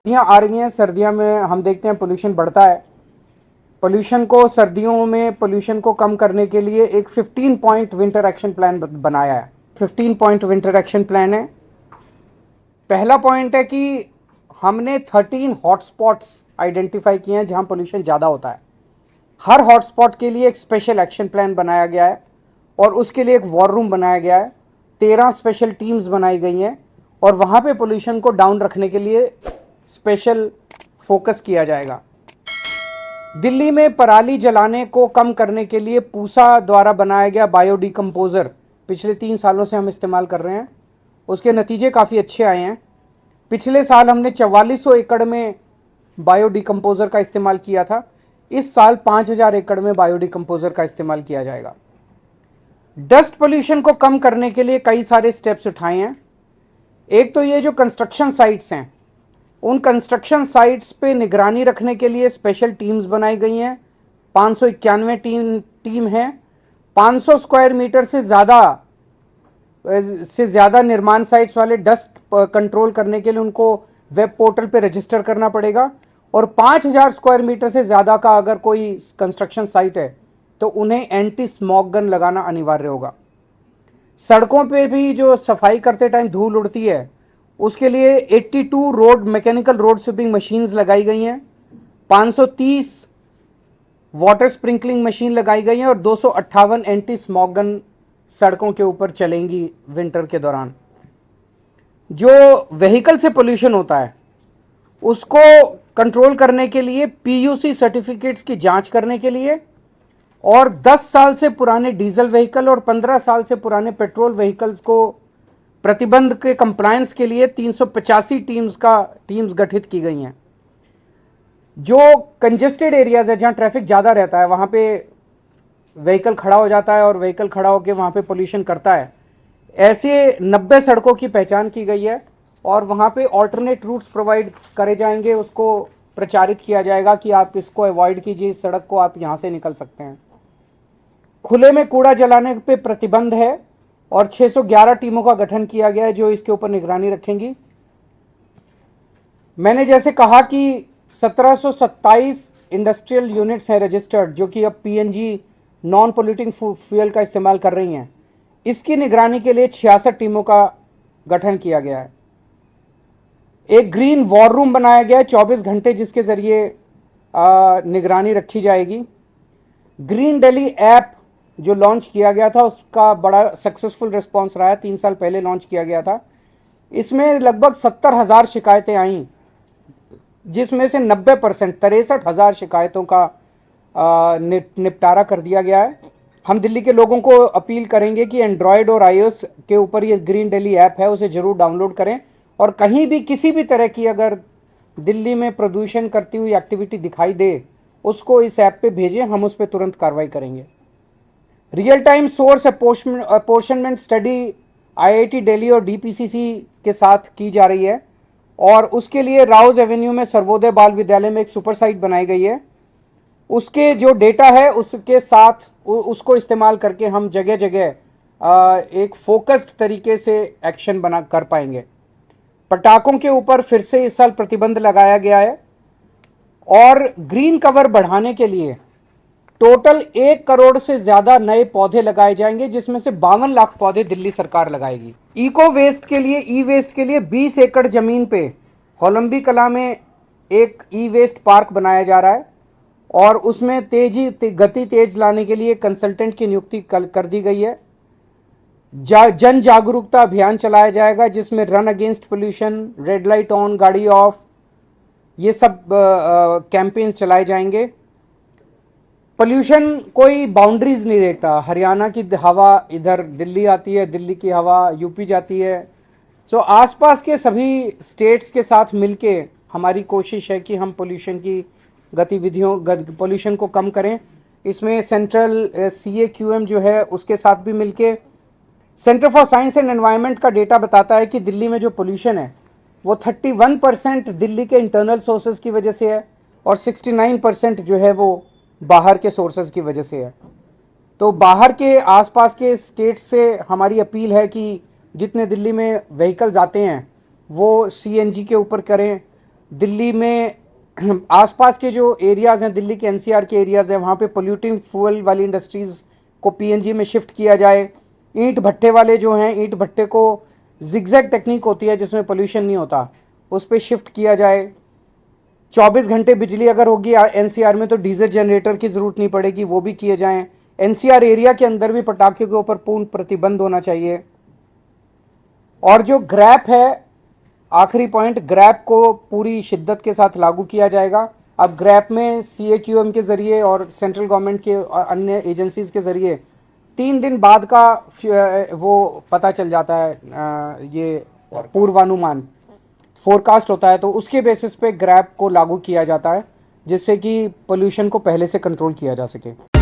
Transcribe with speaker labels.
Speaker 1: सर्दियाँ आ रही हैं, सर्दियों में हम देखते हैं पोल्यूशन बढ़ता है। पोल्यूशन को सर्दियों में पोल्यूशन को कम करने के लिए एक 15 पॉइंट विंटर एक्शन प्लान बनाया है। 15 पॉइंट विंटर एक्शन प्लान है। पहला पॉइंट है कि हमने 13 हॉटस्पॉट्स आइडेंटिफाई किए हैं जहां पोल्यूशन ज़्यादा होता है। हर हॉटस्पॉट के लिए एक स्पेशल एक्शन प्लान बनाया गया है और उसके लिए एक वॉर रूम बनाया गया है। 13 स्पेशल टीम्स बनाई गई हैं और वहां पे पोल्यूशन को डाउन रखने के लिए स्पेशल फोकस किया जाएगा। दिल्ली में पराली जलाने को कम करने के लिए पूसा द्वारा बनाया गया बायोडिकम्पोजर पिछले 3 सालों से हम इस्तेमाल कर रहे हैं। उसके नतीजे काफ़ी अच्छे आए हैं। पिछले साल हमने 4400 एकड़ में बायोडिकम्पोजर का इस्तेमाल किया था। इस साल 5000 एकड़ में बायोडिकम्पोजर का इस्तेमाल किया जाएगा। डस्ट पोल्यूशन को कम करने के लिए कई सारे स्टेप्स उठाए हैं। एक तो ये जो कंस्ट्रक्शन साइट्स हैं, उन कंस्ट्रक्शन साइट्स पे निगरानी रखने के लिए स्पेशल टीम्स बनाई गई हैं। 591 टीम है। 500 स्क्वायर मीटर से ज़्यादा निर्माण साइट्स वाले डस्ट कंट्रोल करने के लिए उनको वेब पोर्टल पे रजिस्टर करना पड़ेगा और 5000 स्क्वायर मीटर से ज़्यादा का अगर कोई कंस्ट्रक्शन साइट है तो उन्हें एंटी स्मॉग गन लगाना अनिवार्य होगा। सड़कों पे भी जो सफाई करते टाइम धूल उड़ती है उसके लिए 82 मैकेनिकल रोड स्वीपिंग मशीन्स लगाई गई हैं। 530 वाटर स्प्रिंकलिंग मशीन लगाई गई हैं और 258 एंटी स्मॉग गन सड़कों के ऊपर चलेंगी विंटर के दौरान। जो व्हीकल से पोल्यूशन होता है उसको कंट्रोल करने के लिए पीयूसी सर्टिफिकेट्स की जांच करने के लिए और 10 साल से पुराने डीजल व्हीकल और 15 साल से पुराने पेट्रोल व्हीकल्स को प्रतिबंध के कंप्लायंस के लिए 385 टीम्स गठित की गई हैं। जो कंजेस्टेड एरियाज है जहां ट्रैफिक ज़्यादा रहता है वहां पे व्हीकल खड़ा हो जाता है और व्हीकल खड़ा होकर वहां पे पोल्यूशन करता है, ऐसे 90 सड़कों की पहचान की गई है और वहां पे ऑल्टरनेट रूट्स प्रोवाइड करे जाएंगे। उसको प्रचारित किया जाएगा कि आप इसको अवॉइड कीजिए, इस सड़क को आप यहां से निकल सकते हैं। खुले में कूड़ा जलाने पे प्रतिबंध है और 611 टीमों का गठन किया गया है जो इसके ऊपर निगरानी रखेंगी। मैंने जैसे कहा कि 1727 इंडस्ट्रियल यूनिट्स हैं रजिस्टर्ड जो कि अब पीएनजी नॉन पोल्यूटिंग फ्यूल का इस्तेमाल कर रही हैं। इसकी निगरानी के लिए 66 टीमों का गठन किया गया है। एक ग्रीन वॉर रूम बनाया गया है 24 घंटे जिसके जरिए निगरानी रखी जाएगी। ग्रीन दिल्ली ऐप जो लॉन्च किया गया था उसका बड़ा सक्सेसफुल रिस्पांस रहा है। 3 साल पहले लॉन्च किया गया था। इसमें लगभग 70,000 शिकायतें आईं जिसमें से 90% 63,000 शिकायतों का निपटारा कर दिया गया है। हम दिल्ली के लोगों को अपील करेंगे कि एंड्रॉयड और आईओएस के ऊपर ये ग्रीन दिल्ली ऐप है उसे ज़रूर डाउनलोड करें और कहीं भी किसी भी तरह की अगर दिल्ली में प्रदूषण करती हुई एक्टिविटी दिखाई दे उसको इस ऐप पे भेजें, हम उस पर तुरंत कार्रवाई करेंगे। Real time source apportionment study IIT Delhi और डीपीसीसी के साथ की जा रही है और उसके लिए राउज एवेन्यू में सर्वोदय बाल विद्यालय में एक सुपर साइट बनाई गई है। उसके जो डेटा है उसके साथ उसको इस्तेमाल करके हम जगह जगह एक फोकस्ड तरीके से एक्शन बना कर पाएंगे। पटाखों के ऊपर फिर से इस साल प्रतिबंध लगाया गया है और ग्रीन कवर बढ़ाने के लिए टोटल 1 करोड़ से ज्यादा नए पौधे लगाए जाएंगे जिसमें से 52 लाख पौधे दिल्ली सरकार लगाएगी। इको वेस्ट के लिए ई वेस्ट के लिए 20 एकड़ जमीन पे होलंबी कला में एक ई वेस्ट पार्क बनाया जा रहा है और उसमें गति तेज लाने के लिए कंसल्टेंट की नियुक्ति कर दी गई है। जन जागरूकता अभियान चलाया जाएगा जिसमें run against pollution, red light on गाड़ी ऑफ, ये सब कैंपेन्स चलाए जाएंगे। पोल्यूशन कोई बाउंड्रीज नहीं देखता। हरियाणा की हवा इधर दिल्ली आती है, दिल्ली की हवा यूपी जाती है। सो आसपास के सभी स्टेट्स के साथ मिलके हमारी कोशिश है कि हम पोल्यूशन की पोल्यूशन को कम करें। इसमें सेंट्रल CAQM जो है उसके साथ भी मिलके centre for science and environment का डेटा बताता है कि दिल्ली में जो पोल्यूशन है वो 31% दिल्ली के इंटरनल सोर्सेज की वजह से है और 69% जो है वो बाहर के सोर्सेज की वजह से है। तो बाहर के आसपास के स्टेट से हमारी अपील है कि जितने दिल्ली में व्हीकल्स आते हैं वो CNG के ऊपर करें, दिल्ली में आसपास के जो एरियाज़ हैं, दिल्ली के एनसीआर के एरियाज़ हैं, वहाँ पे पोल्यूटिंग फ्यूल वाली इंडस्ट्रीज़ को पीएनजी में शिफ्ट किया जाए। ईंट भट्टे वाले जो हैं, ईंट भट्टे को जिगजैग टेक्निक होती है जिसमें पोल्यूशन नहीं होता, उस पर शिफ्ट किया जाए। 24 घंटे बिजली अगर होगी एनसीआर में तो डीजल जनरेटर की ज़रूरत नहीं पड़ेगी, वो भी किए जाएं। एनसीआर एरिया के अंदर भी पटाखे के ऊपर पूर्ण प्रतिबंध होना चाहिए। और जो ग्रैप है, आखिरी पॉइंट, ग्रैप को पूरी शिद्दत के साथ लागू किया जाएगा। अब ग्रैप में सीएक्यूएम के ज़रिए और सेंट्रल गवर्नमेंट के अन्य एजेंसीज के ज़रिए 3 दिन बाद का वो पता चल जाता है, ये पूर्वानुमान फोरकास्ट होता है, तो उसके बेसिस पे ग्रैप को लागू किया जाता है जिससे कि पोल्यूशन को पहले से कंट्रोल किया जा सके।